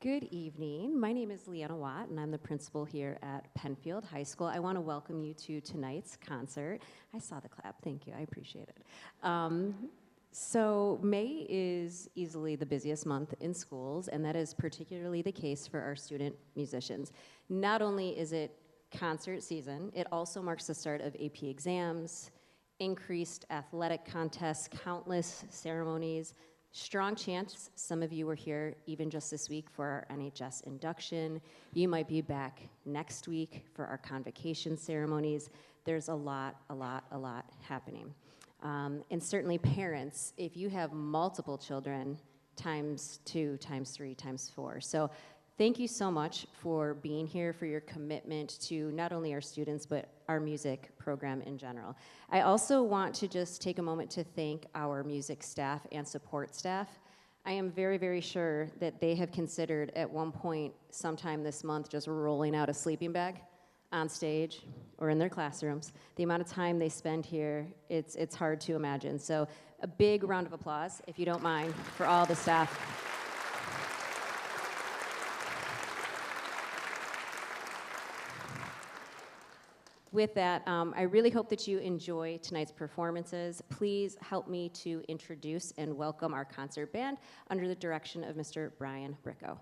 Good evening. My name is Leanna Watt, and I'm the principal here at Penfield High School. I want to welcome you to tonight's concert. I saw the clap. Thank you. I appreciate it. So May is easily the busiest month in schools, and that is particularly the case for our student musicians. Not only is it concert season, it also marks the start of AP exams, increased athletic contests, countless ceremonies, strong chance some of you were here even just this week for our NHS induction. You might be back next week for our convocation ceremonies. There's a lot happening. And certainly parents, if you have multiple children, times 2, times 3, times 4. So thank you so much for being here, for your commitment to not only our students, but our music program in general. I also want to just take a moment to thank our music staff and support staff. I am very, very sure that they have considered at one point, sometime this month, just rolling out a sleeping bag on stage or in their classrooms. The amount of time they spend here, it's hard to imagine. So a big round of applause, if you don't mind, for all the staff. With that, I really hope that you enjoy tonight's performances. Please help me to introduce and welcome our concert band under the direction of Mr. Brian Bricko.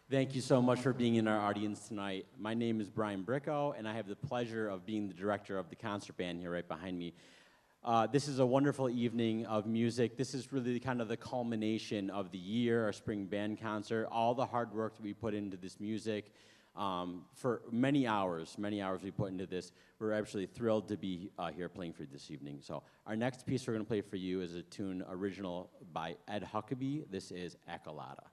Thank you so much for being in our audience tonight. My name is Brian Bricko, and I have the pleasure of being the director of the concert band here right behind me. This is a wonderful evening of music. This is really kind of the culmination of the year, our spring band concert, all the hard work that we put into this music. For many hours we put into this. We're actually thrilled to be here playing for you this evening. So our next piece we're going to play for you is a tune original by Ed Huckabee. This is Accolada.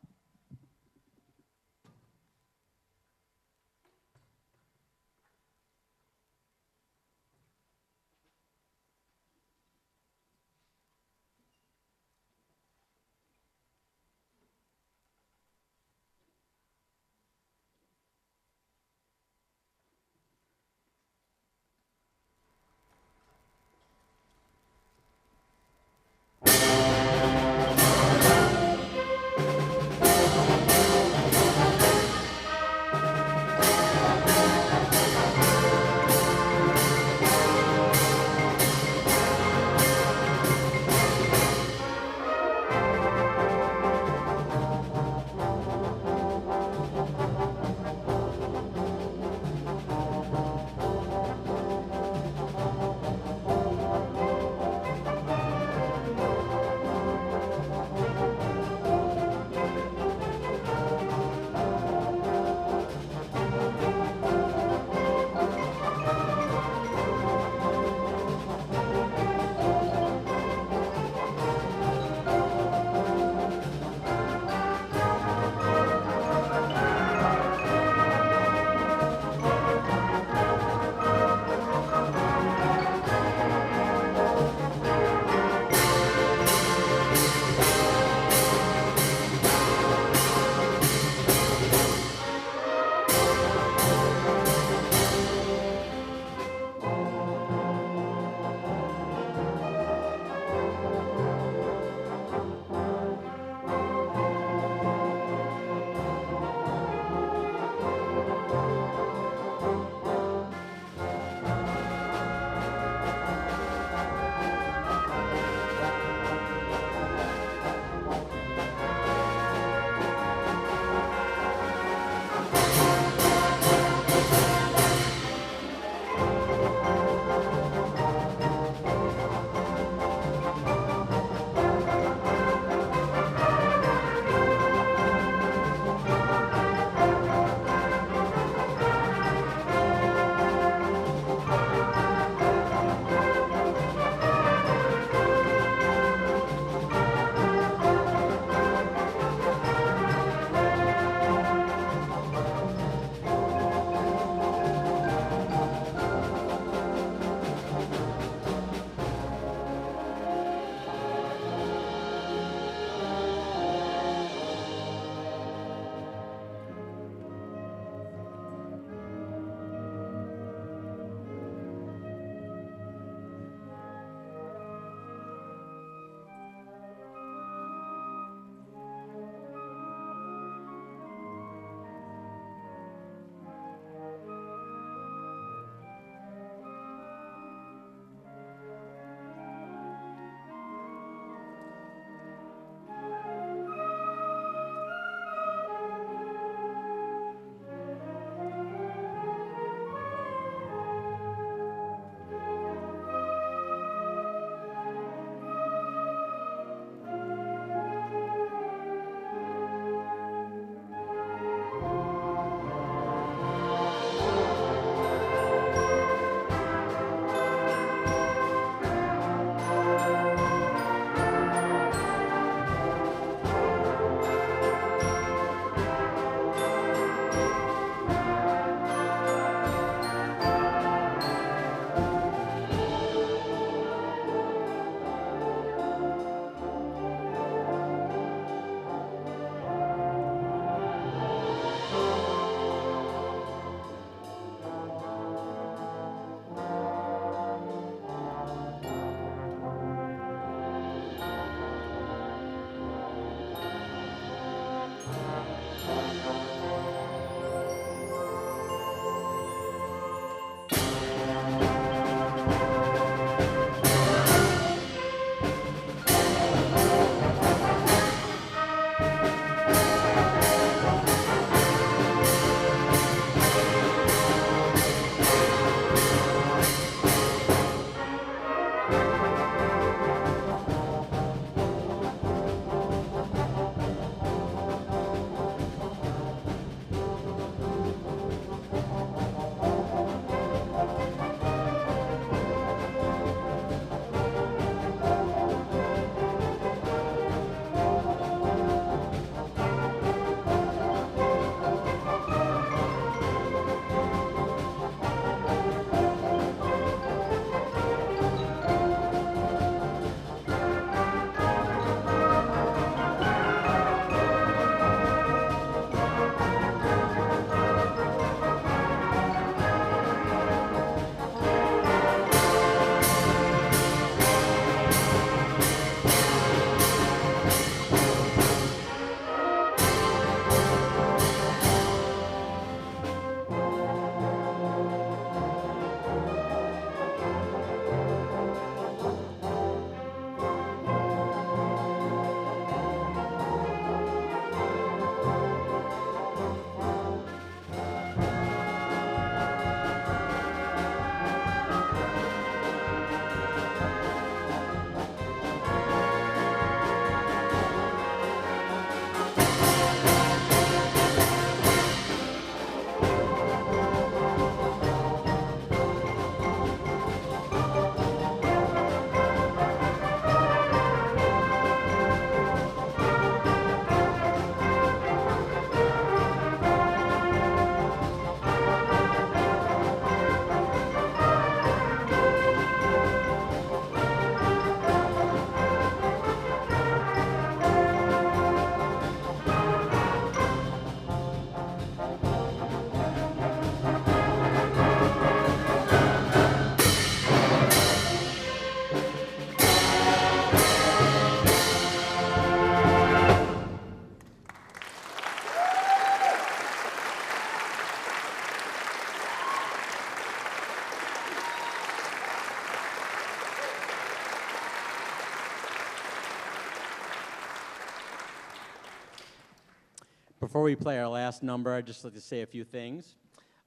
before we play our last number, I'd just like to say a few things.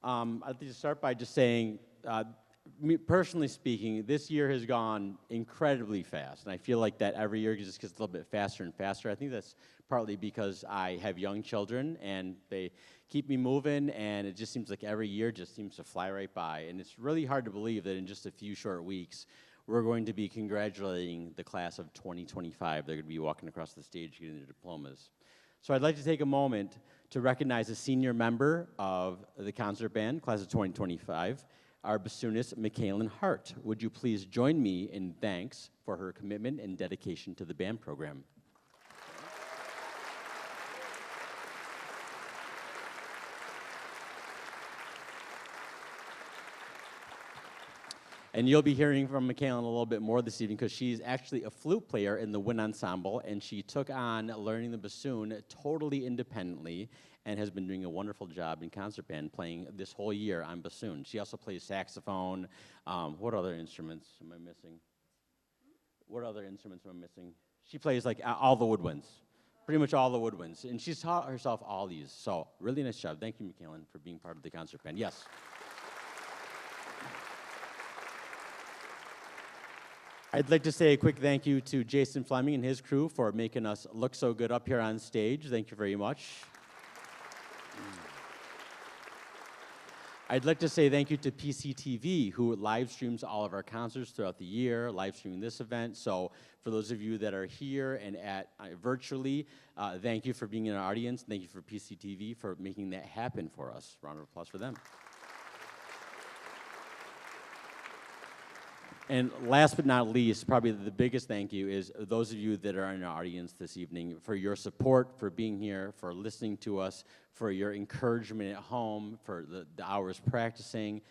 I'd like to start by just saying, me, personally speaking, this year has gone incredibly fast, and I feel like that every year just gets a little bit faster and faster. I think that's partly because I have young children, and they keep me moving, and it just seems like every year just seems to fly right by, and it's really hard to believe that in just a few short weeks, we're going to be congratulating the class of 2025. They're going to be walking across the stage getting their diplomas. So I'd like to take a moment to recognize a senior member of the concert band, class of 2025, our bassoonist, Michaelin Hart. Would you please join me in thanks for her commitment and dedication to the band program? And you'll be hearing from Michaelin a little bit more this evening because she's actually a flute player in the wind ensemble, and she took on learning the bassoon totally independently and has been doing a wonderful job in concert band playing this whole year on bassoon. She also plays saxophone. What other instruments am I missing? What other instruments am I missing? She plays like all the woodwinds, pretty much all the woodwinds, and she's taught herself all these. So really nice job. Thank you, Michaelin, for being part of the concert band. Yes. I'd like to say a quick thank you to Jason Fleming and his crew for making us look so good up here on stage. Thank you very much. I'd like to say thank you to PCTV, who live streams all of our concerts throughout the year, live streaming this event. So for those of you that are here and at virtually, thank you for being in our audience. Thank you for PCTV for making that happen for us. Round of applause for them. And last but not least, probably the biggest thank you is those of you that are in our audience this evening for your support, for being here, for listening to us, for your encouragement at home, for the hours practicing.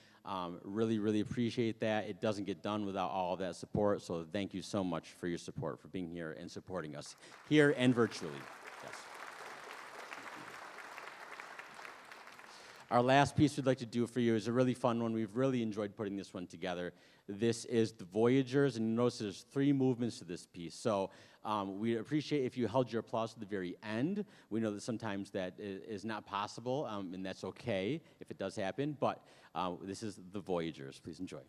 Really, really appreciate that. It doesn't get done without all of that support, so thank you so much for your support, for being here and supporting us here and virtually. Yes. Our last piece we'd like to do for you is a really fun one. We've really enjoyed putting this one together. This is the Voyagers, and you notice there's 3 movements to this piece. So we appreciate if you held your applause to the very end. We know that sometimes that is not possible, and that's okay if it does happen, but this is the Voyagers. Please enjoy.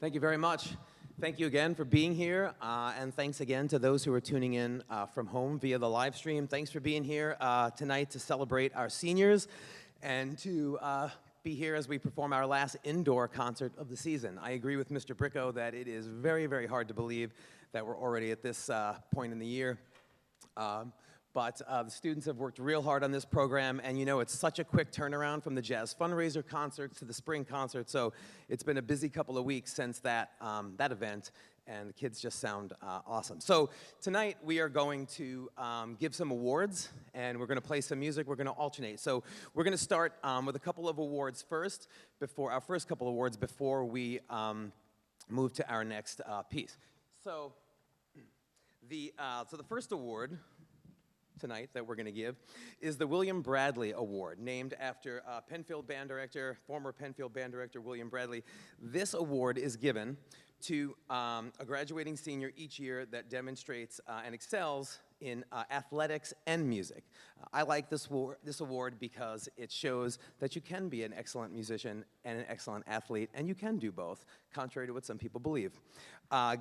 Thank you very much. Thank you again for being here, and thanks again to those who are tuning in from home via the live stream. Thanks for being here tonight to celebrate our seniors and to be here as we perform our last indoor concert of the season. I agree with Mr. Bricko that it is very, very hard to believe that we're already at this point in the year. But the students have worked real hard on this program, and you know it's such a quick turnaround from the jazz fundraiser concerts to the spring concert, so it's been a busy couple of weeks since that event, and the kids just sound awesome. So tonight we are going to give some awards, and we're going to play some music. We're going to alternate. So we're going to start with a couple of awards first, before our first couple of awards before we move to our next piece. So the first award tonight that we're going to give is the William Bradley Award, named after Penfield Band director, former Penfield Band director William Bradley. This award is given to a graduating senior each year that demonstrates and excels in athletics and music. I like this award because it shows that you can be an excellent musician and an excellent athlete, and you can do both, contrary to what some people believe.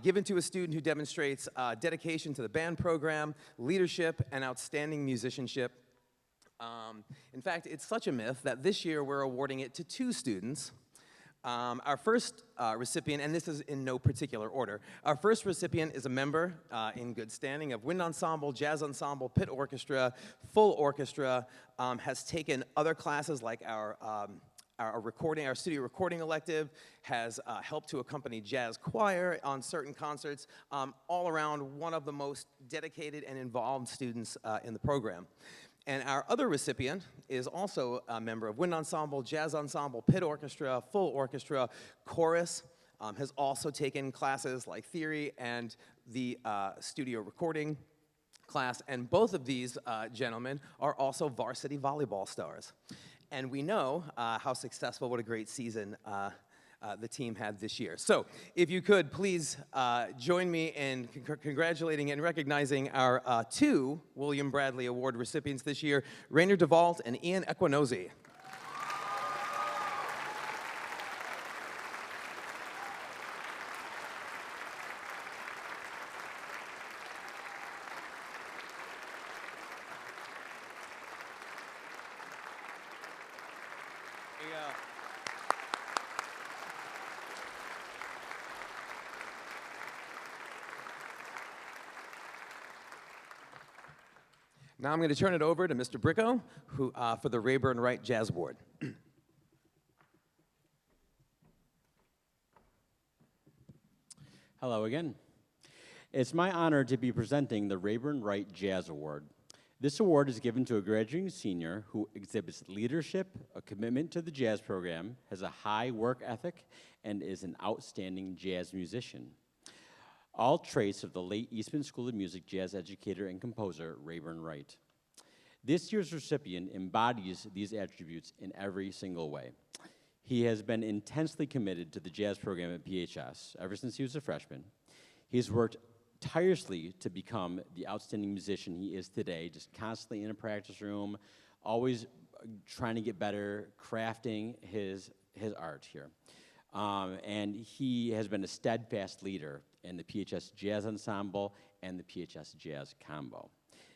Given to a student who demonstrates dedication to the band program, leadership, and outstanding musicianship. In fact, it's such a myth that this year we're awarding it to 2 students. Our first recipient, and this is in no particular order, our first recipient is a member in good standing of wind ensemble, jazz ensemble, pit orchestra, full orchestra, has taken other classes like our studio recording elective, has helped to accompany jazz choir on certain concerts, all around one of the most dedicated and involved students in the program. And our other recipient is also a member of wind ensemble, jazz ensemble, pit orchestra, full orchestra, chorus, has also taken classes like theory and the studio recording class, and both of these gentlemen are also varsity volleyball stars. And we know how successful, what a great season the team had this year. So if you could, please join me in congratulating and recognizing our 2 William Bradley Award recipients this year, Rainer DeVault and Ian Equinosi. Now I'm going to turn it over to Mr. Bricko for the Rayburn Wright Jazz Award. Hello again. It's my honor to be presenting the Rayburn Wright Jazz Award. This award is given to a graduating senior who exhibits leadership, a commitment to the jazz program, has a high work ethic, and is an outstanding jazz musician. All traits of the late Eastman School of Music jazz educator and composer, Rayburn Wright. This year's recipient embodies these attributes in every single way. He has been intensely committed to the jazz program at PHS ever since he was a freshman. He's worked tirelessly to become the outstanding musician he is today, just constantly in a practice room, always trying to get better, crafting his art here. And he has been a steadfast leader in the PHS Jazz Ensemble and the PHS Jazz Combo.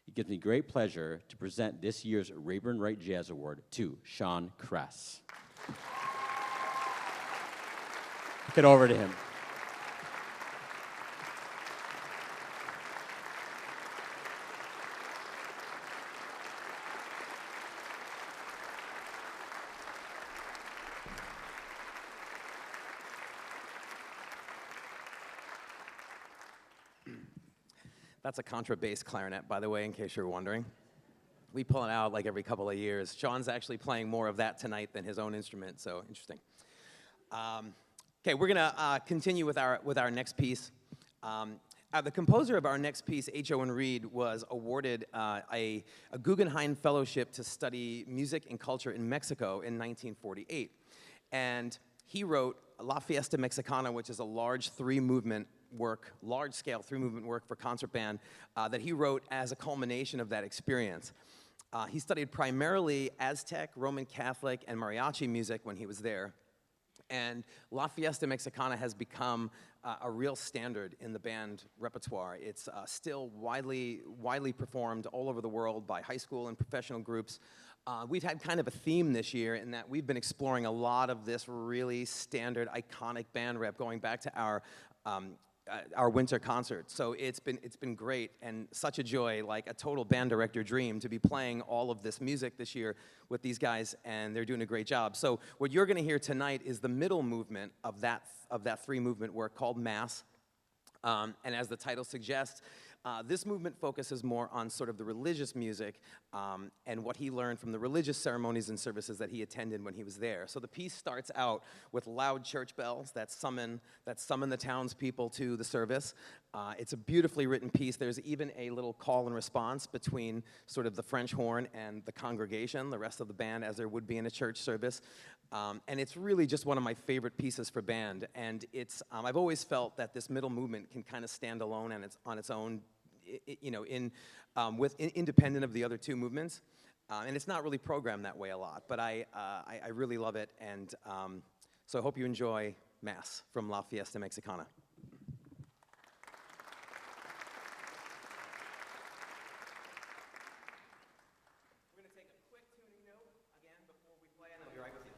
It gives me great pleasure to present this year's Rayburn Wright Jazz Award to Sean Kress. Get over to him. That's a contrabass clarinet, by the way, in case you're wondering. We pull it out like every couple of years. Sean's actually playing more of that tonight than his own instrument, so interesting. Okay, we're gonna continue with our next piece. The composer of our next piece, H. Owen Reed, was awarded a Guggenheim Fellowship to study music and culture in Mexico in 1948. And he wrote La Fiesta Mexicana, which is a large-scale three-movement work for concert band that he wrote as a culmination of that experience. He studied primarily Aztec, Roman Catholic, and mariachi music when he was there. And La Fiesta Mexicana has become a real standard in the band repertoire. It's still widely performed all over the world by high school and professional groups. We've had kind of a theme this year in that we've been exploring a lot of this really standard, iconic band rep going back to our winter concert. So it's been great and such a joy, like a total band director dream, to be playing all of this music this year with these guys, and they're doing a great job. So what you're going to hear tonight is the middle movement of that three-movement work called Mass. And as the title suggests, this movement focuses more on sort of the religious music and what he learned from the religious ceremonies and services that he attended when he was there. So the piece starts out with loud church bells that summon the townspeople to the service. It's a beautifully written piece. There's even a little call and response between sort of the French horn and the congregation, the rest of the band, as there would be in a church service. And it's really just one of my favorite pieces for band. And it's I've always felt that this middle movement can kind of stand alone and it's on its own, you know, independent of the other two movements. And it's not really programmed that way a lot, but I really love it. And so I hope you enjoy Mass from La Fiesta Mexicana. We're going to take a quick tuning note again before we play, and I'll be right with you.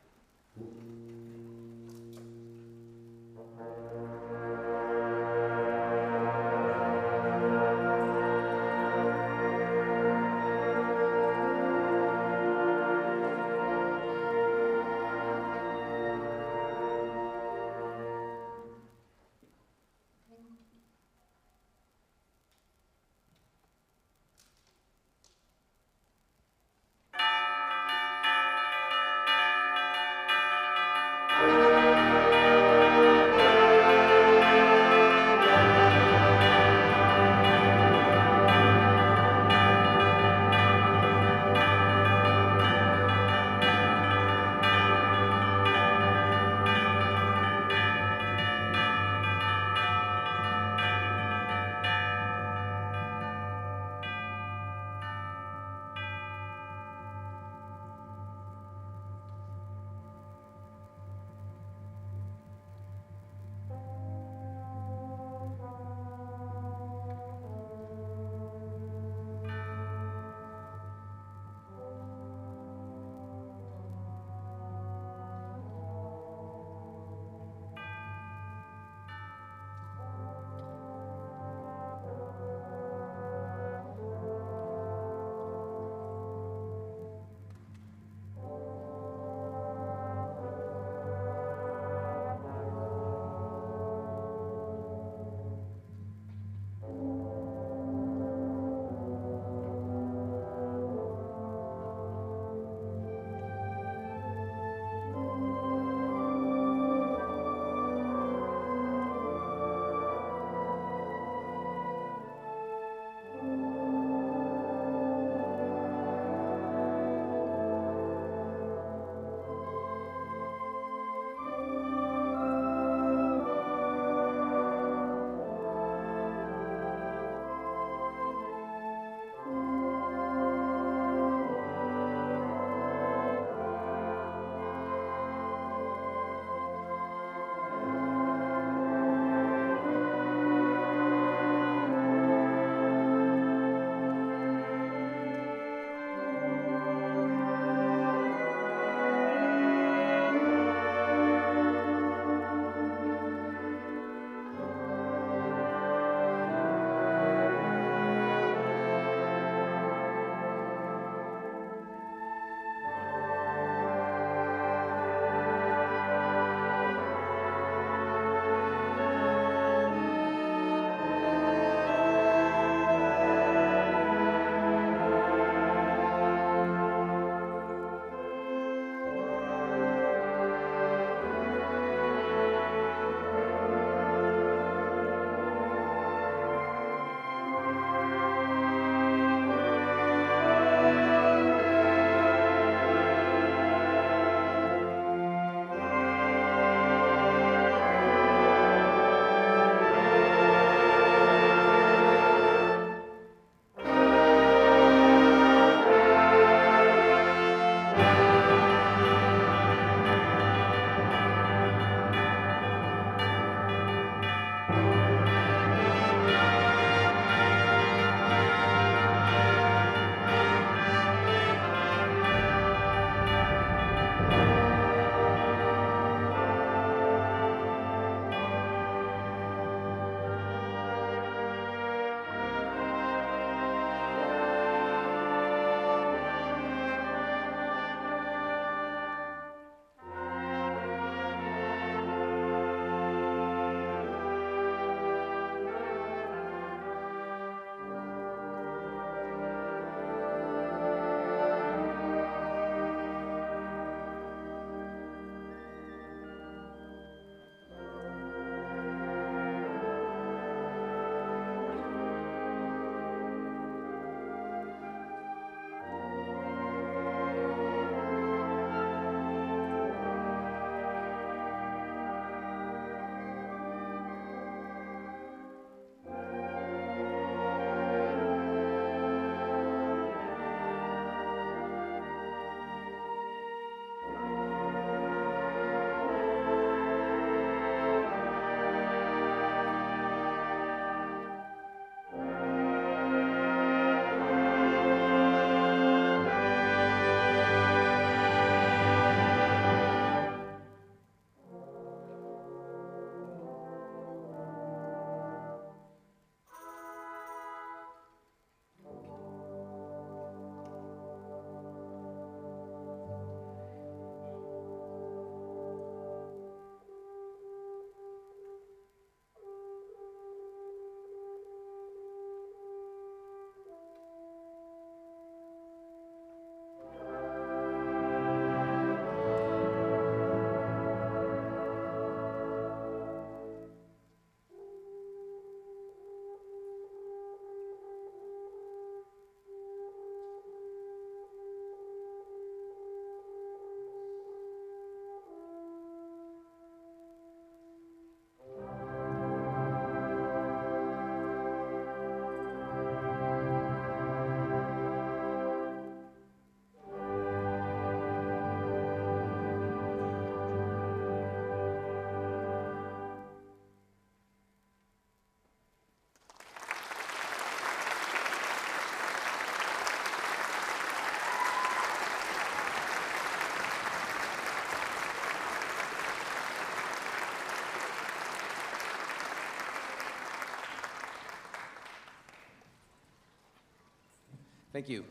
Thank you.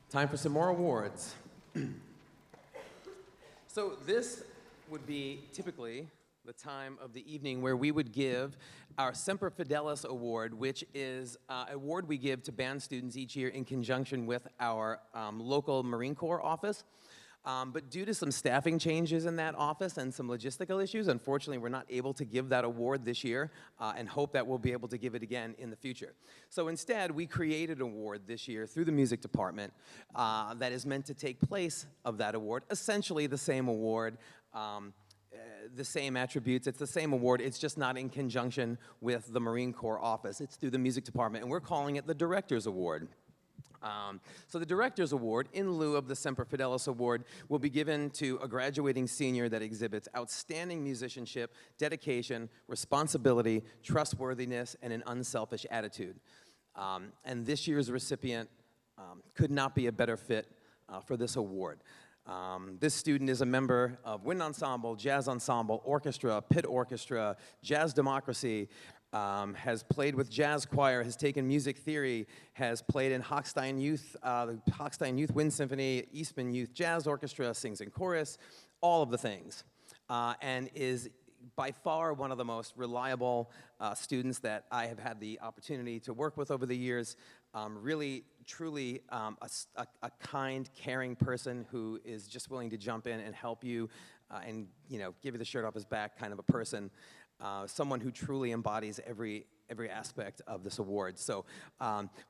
Time for some more awards. So this would be typically the time of the evening where we would give our Semper Fidelis Award, which is an award we give to band students each year in conjunction with our local Marine Corps office. But due to some staffing changes in that office and some logistical issues, unfortunately, we're not able to give that award this year and hope that we'll be able to give it again in the future. So instead, we created an award this year through the music department that is meant to take place of that award, essentially the same award, the same attributes. It's the same award. It's just not in conjunction with the Marine Corps office. It's through the music department, and we're calling it the Director's Award. So the Director's Award, in lieu of the Semper Fidelis Award, will be given to a graduating senior that exhibits outstanding musicianship, dedication, responsibility, trustworthiness, and an unselfish attitude. And this year's recipient could not be a better fit for this award. This student is a member of wind ensemble, jazz ensemble, orchestra, pit orchestra, jazz democracy, has played with jazz choir, has taken music theory, has played in Hochstein Youth, the Hochstein Youth Wind Symphony, Eastman Youth Jazz Orchestra, sings in chorus, all of the things, and is by far one of the most reliable students that I have had the opportunity to work with over the years. Really, truly a kind, caring person who is just willing to jump in and help you and give you the shirt off his back kind of a person. Someone who truly embodies every aspect of this award. So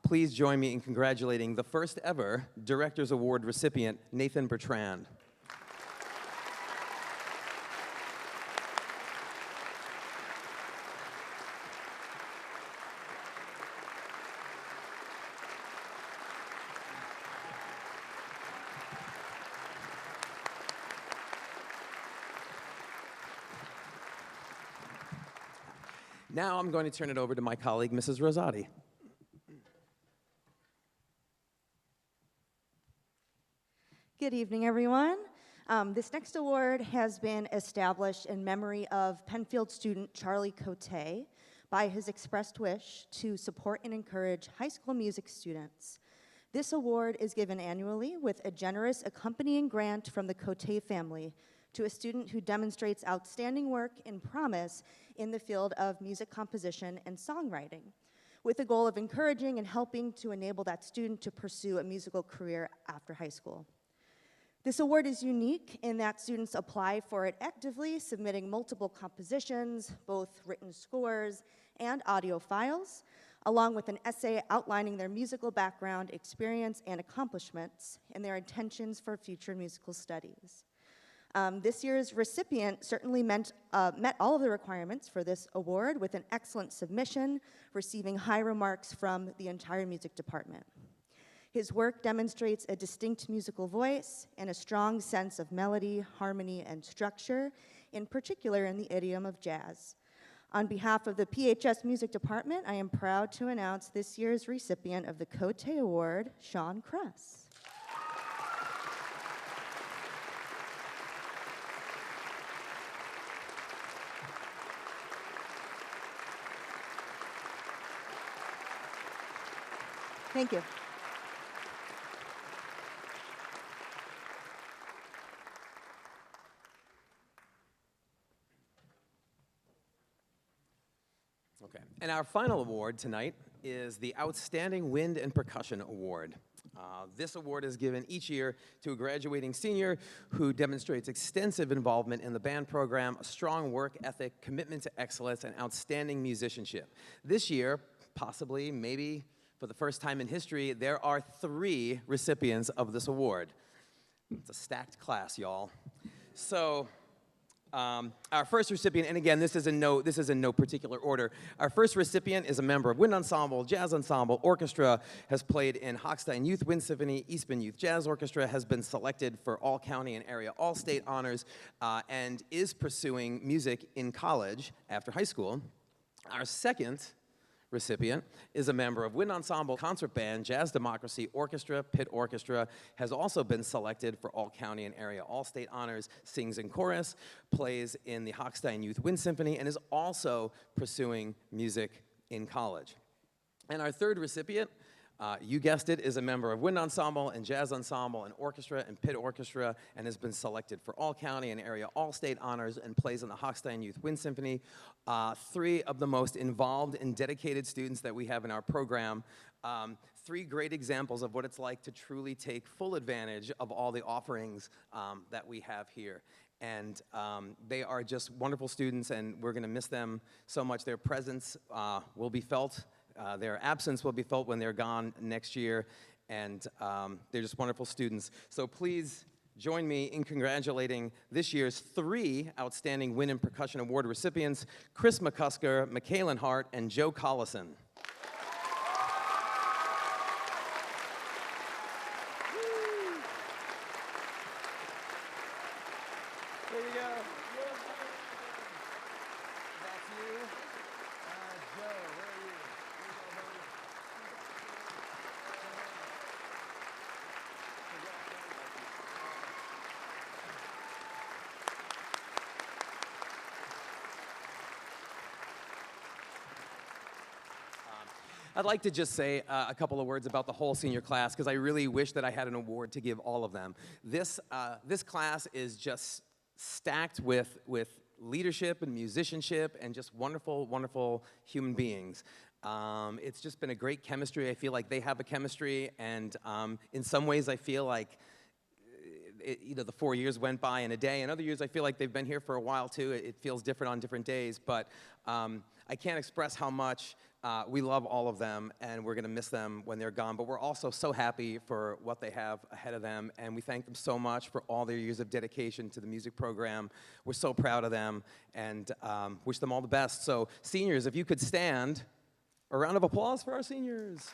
please join me in congratulating the first ever Director's Award recipient, Nathan Bertrand. Now I'm going to turn it over to my colleague, Mrs. Rosati. Good evening, everyone. This next award has been established in memory of Penfield student Charlie Cote by his expressed wish to support and encourage high school music students. This award is given annually with a generous accompanying grant from the Cote family to a student who demonstrates outstanding work and promise in the field of music composition and songwriting, with the goal of encouraging and helping to enable that student to pursue a musical career after high school. This award is unique in that students apply for it actively, submitting multiple compositions, both written scores and audio files, along with an essay outlining their musical background, experience, and accomplishments, and their intentions for future musical studies. This year's recipient certainly met all of the requirements for this award with an excellent submission, receiving high remarks from the entire music department. His work demonstrates a distinct musical voice and a strong sense of melody, harmony, and structure, in particular in the idiom of jazz. On behalf of the PHS Music Department, I am proud to announce this year's recipient of the Cote Award, Sean Kress. Thank you. Okay, and our final award tonight is the Outstanding Wind and Percussion Award. This award is given each year to a graduating senior who demonstrates extensive involvement in the band program, a strong work ethic, commitment to excellence, and outstanding musicianship. This year, possibly, maybe for the first time in history, there are 3 recipients of this award. It's a stacked class, y'all. So, our first recipient, and again, this is in no particular order. Our first recipient is a member of wind ensemble, jazz ensemble, orchestra, has played in Hochstein Youth Wind Symphony, Eastman Youth Jazz Orchestra, has been selected for all county and area all-state honors, and is pursuing music in college after high school. Our second recipient is a member of wind ensemble, concert band, jazz democracy, orchestra, pit orchestra, has also been selected for all county and area all-state honors, sings in chorus, plays in the Hochstein Youth Wind Symphony, and is also pursuing music in college. And our third recipient You guessed it, is a member of wind ensemble and jazz ensemble and orchestra and pit orchestra, and has been selected for all-county and area all-state honors and plays in the Hochstein Youth Wind Symphony. 3 of the most involved and dedicated students that we have in our program. 3 great examples of what it's like to truly take full advantage of all the offerings that we have here. And they are just wonderful students, and we're going to miss them so much. Their presence will be felt. Their absence will be felt when they're gone next year, and they're just wonderful students. So please join me in congratulating this year's 3 outstanding Wind and Percussion Award recipients, Chris McCusker, Michaelan Hart, and Joe Collison. There you go. That's you. Joe, where are you? I'd like to just say a couple of words about the whole senior class, because I really wish that I had an award to give all of them. This class is just stacked with leadership and musicianship and just wonderful, wonderful human beings. It's just been a great chemistry. I feel like they have a chemistry, and in some ways I feel like the 4 years went by in a day, and other years I feel like they've been here for a while too. It feels different on different days, but I can't express how much we love all of them, and we're going to miss them when they're gone, but we're also so happy for what they have ahead of them, and we thank them so much for all their years of dedication to the music program. We're so proud of them, and wish them all the best. So seniors, if you could stand, a round of applause for our seniors.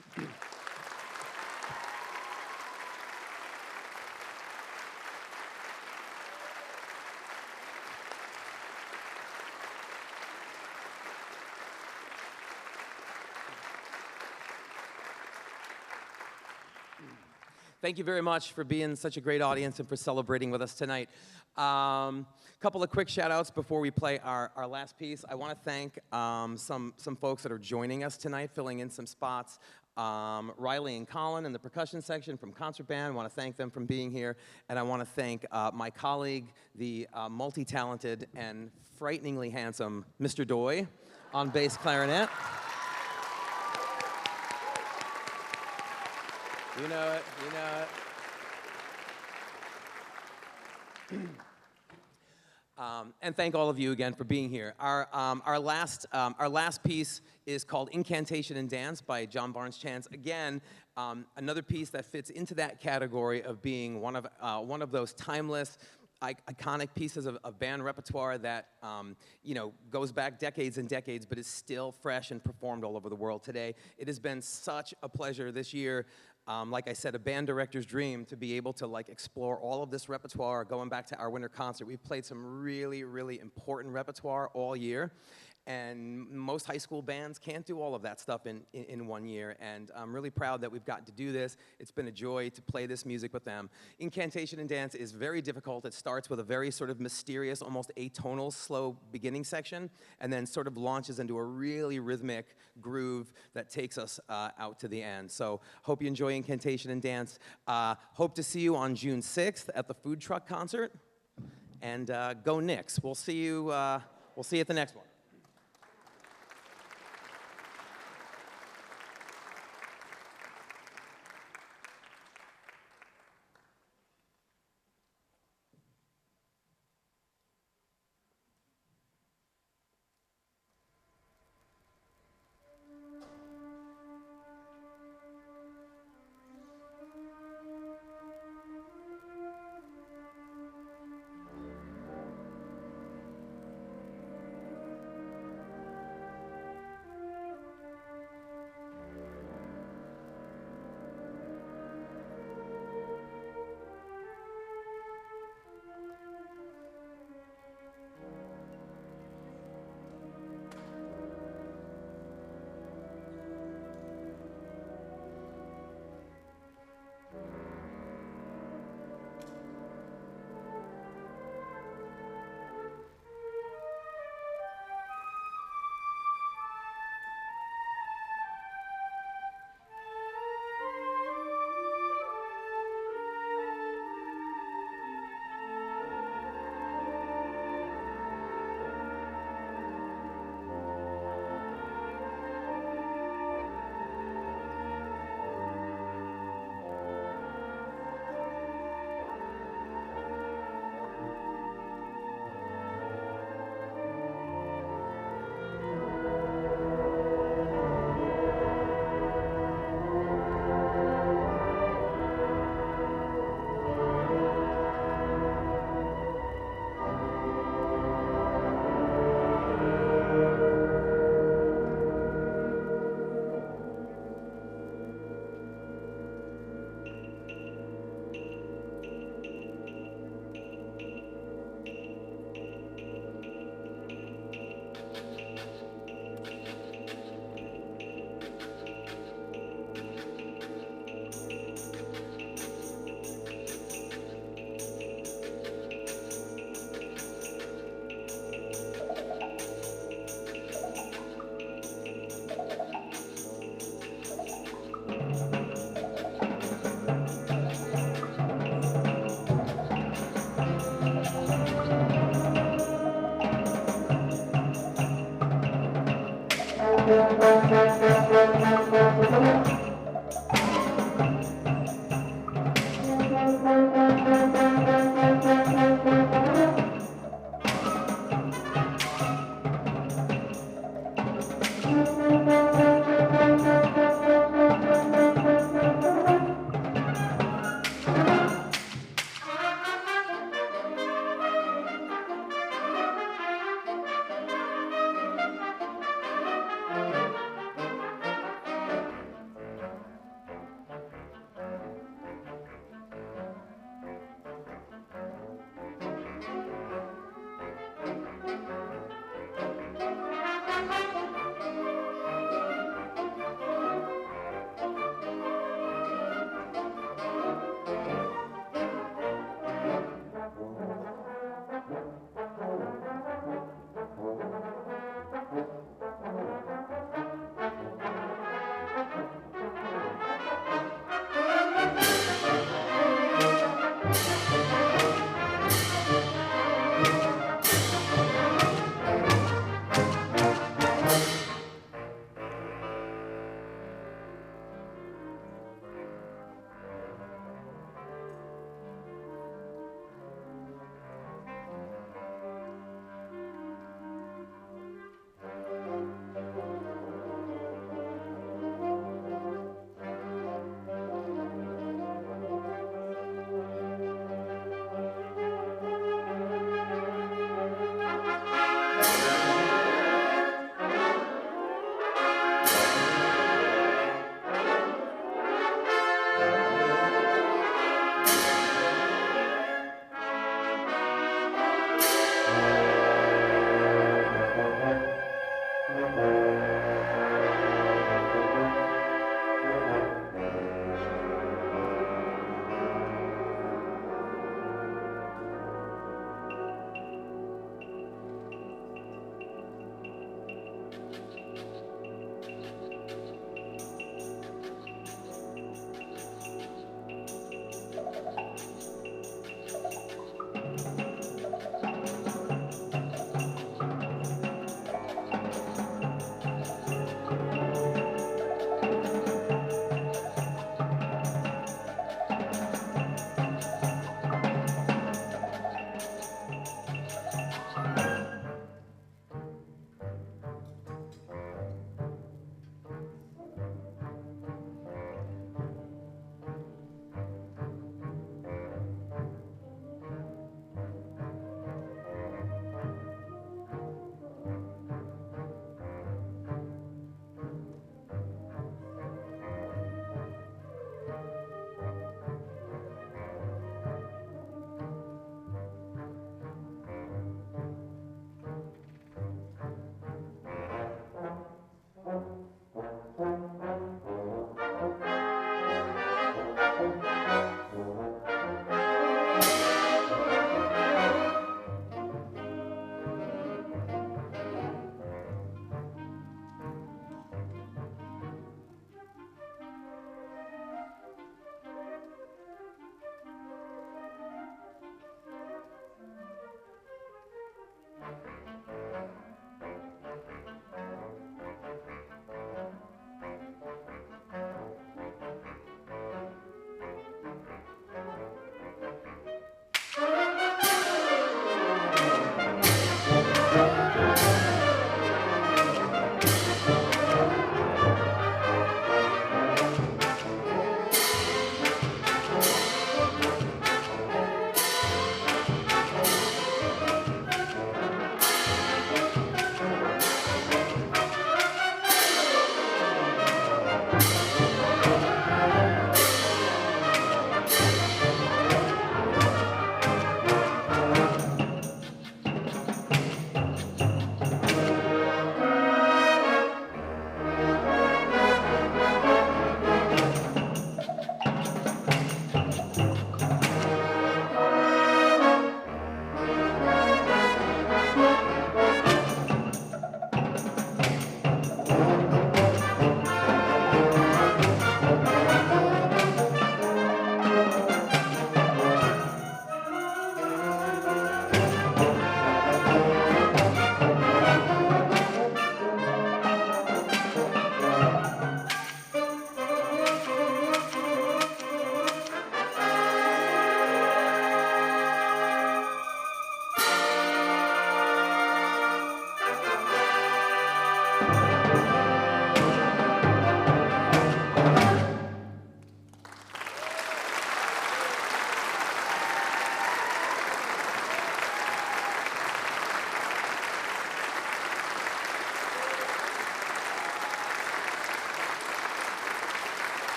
Thank you very much for being such a great audience and for celebrating with us tonight. Couple of quick shout outs before we play our last piece. I want to thank some folks that are joining us tonight, filling in some spots. Riley and Colin in the percussion section from Concert Band. I want to thank them for being here. And I want to thank my colleague, the multi-talented and frighteningly handsome Mr. Doy on bass clarinet. You know it, you know it. And thank all of you again for being here. Our last piece is called Incantation and Dance by John Barnes Chance. Again, another piece that fits into that category of being one of those timeless, iconic pieces of band repertoire that goes back decades and decades, but is still fresh and performed all over the world today. It has been such a pleasure this year. Like I said, a band director's dream to be able to explore all of this repertoire. Going back to our winter concert, we've played some really, really important repertoire all year. And most high school bands can't do all of that stuff in 1 year. And I'm really proud that we've gotten to do this. It's been a joy to play this music with them. Incantation and Dance is very difficult. It starts with a very sort of mysterious, almost atonal, slow beginning section, and then sort of launches into a really rhythmic groove that takes us out to the end. So hope you enjoy Incantation and Dance. Hope to see you on June 6th at the food truck concert. And go Knicks. We'll see you at the next one.